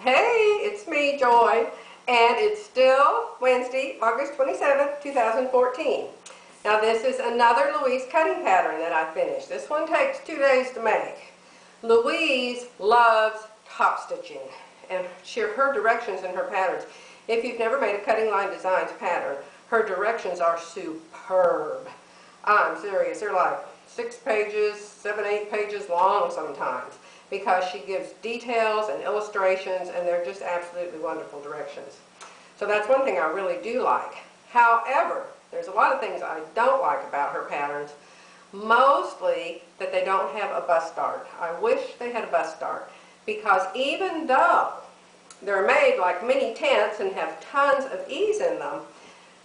Hey, it's me, Joy, and it's still Wednesday, August 27th, 2014. Now this is another Louise Cutting pattern that I finished. This one takes 2 days to make. Louise loves top stitching, and her directions in her patterns. If you've never made a Cutting Line Designs pattern, her directions are superb. I'm serious, they're like 6 pages, 7, 8 pages long sometimes, because she gives details and illustrations, and they're just absolutely wonderful directions. So that's one thing I really do like. However, there's a lot of things I don't like about her patterns, mostly that they don't have a bust dart. I wish they had a bust dart, because even though they're made like mini tents and have tons of ease in them,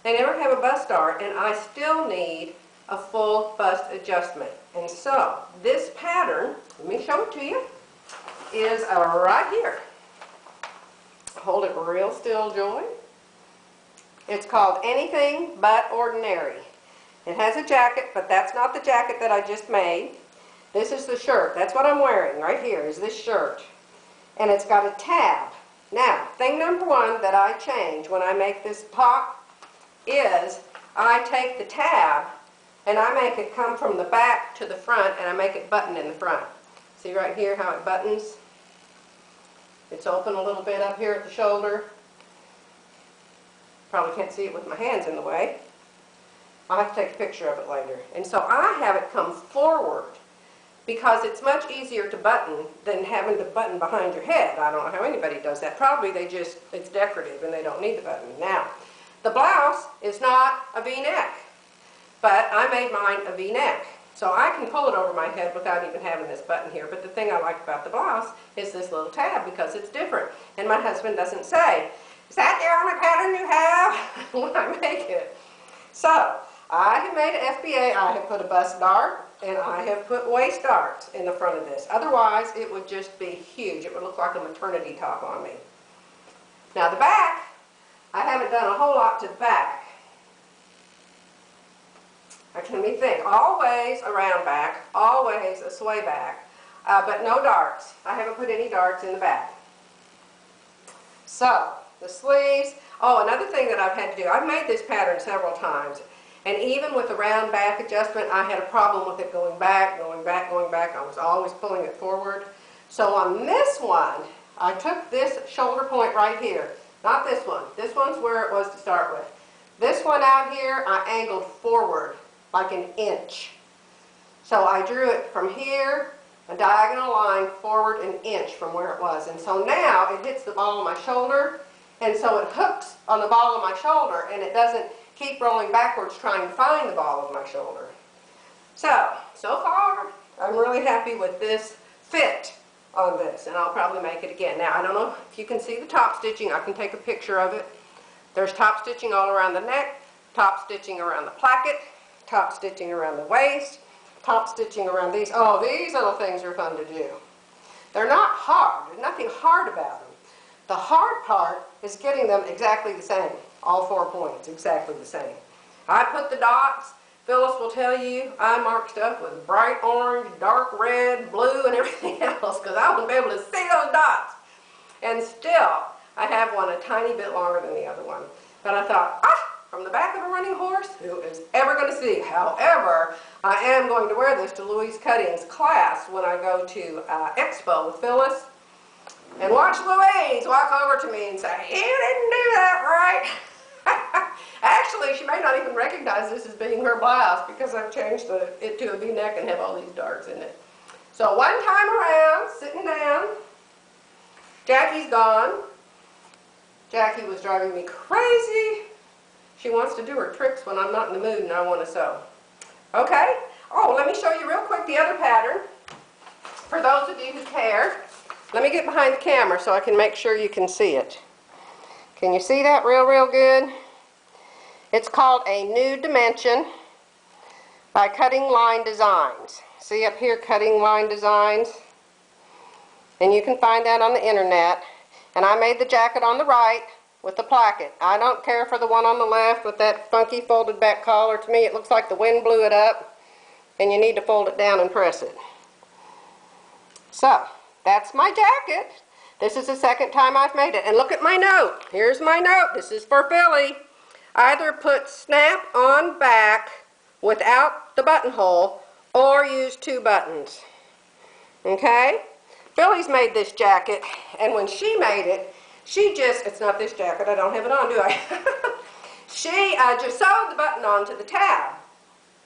they never have a bust dart, and I still need a full bust adjustment. And so this pattern, let me show it to you, is right here. Hold it real still, Joy. It's called Anything But Ordinary. It has a jacket, but that's not the jacket that I just made. This is the shirt. That's what I'm wearing right here, is this shirt. And it's got a tab. Now, thing number one that I change when I make this top is I take the tab and I make it come from the back to the front, and I make it button in the front. See right here how it buttons? It's open a little bit up here at the shoulder. Probably can't see it with my hands in the way. I'll have to take a picture of it later. And so I have it come forward because it's much easier to button than having to button behind your head. I don't know how anybody does that. Probably it's decorative and they don't need the button. Now, the blouse is not a V-neck, but I made mine a V-neck. So I can pull it over my head without even having this button here. But the thing I like about the blouse is this little tab, because it's different. And my husband doesn't say, "Is that the only pattern you have?" when I make it. So I have made an FBA. I have put a bust dart, and I have put waist darts in the front of this. Otherwise, it would just be huge. It would look like a maternity top on me. Now the back, I haven't done a whole lot to the back. Let me think. Always a round back, always a sway back, but no darts. I haven't put any darts in the back. So, the sleeves. Oh, another thing that I've had to do, I've made this pattern several times, and even with the round back adjustment, I had a problem with it going back, going back, going back. I was always pulling it forward. So on this one, I took this shoulder point right here. Not this one. This one's where it was to start with. This one out here, I angled forward like an inch. So I drew it from here, a diagonal line forward an inch from where it was. And so now it hits the ball of my shoulder, and so it hooks on the ball of my shoulder, and it doesn't keep rolling backwards trying to find the ball of my shoulder. So far, I'm really happy with this fit on this, and I'll probably make it again. Now, I don't know if you can see the top stitching. I can take a picture of it. There's top stitching all around the neck, top stitching around the placket, top stitching around the waist, top stitching around these. Oh, these little things are fun to do. They're not hard. There's nothing hard about them. The hard part is getting them exactly the same. All 4 points, exactly the same. I put the dots. Phyllis will tell you I mark stuff with bright orange, dark red, blue, and everything else, because I want to be able to see those dots. And still, I have one a tiny bit longer than the other one. But I thought, from the back of a running horse, who is ever going to see? However, I am going to wear this to Louise Cutting's class when I go to Expo with Phyllis, and watch Louise walk over to me and say, "You didn't do that right." Actually, she may not even recognize this as being her blouse, because I've changed it to a V-neck and have all these darts in it. So one time around, sitting down, Jackie's gone. Jackie was driving me crazy. She wants to do her tricks when I'm not in the mood and I want to sew. Okay. Oh, let me show you real quick the other pattern. For those of you who care, let me get behind the camera so I can make sure you can see it. Can you see that real good? It's called A New Dimension by Cutting Line Designs. See up here, Cutting Line Designs? And you can find that on the internet. And I made the jacket on the right with the placket. I don't care for the one on the left with that funky folded back collar. To me, it looks like the wind blew it up, and you need to fold it down and press it. So, that's my jacket. This is the second time I've made it. And look at my note. Here's my note. This is for Philly. Either put snap on back without the buttonhole or use 2 buttons. Okay? Philly's made this jacket, and when she made it, it's not this jacket, I don't have it on, do I? She just sewed the button onto the tab.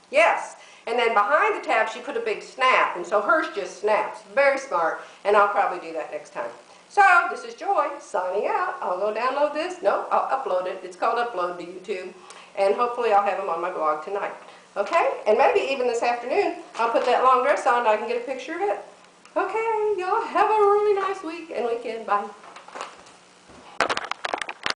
Yes. And then behind the tab, she put a big snap, and so hers just snaps. Very smart, and I'll probably do that next time. So, this is Joy, signing out. I'll go download this. No, I'll upload it. It's called Upload to YouTube, and hopefully I'll have them on my blog tonight. Okay? And maybe even this afternoon, I'll put that long dress on and I can get a picture of it. Okay, y'all have a really nice week and weekend. Bye.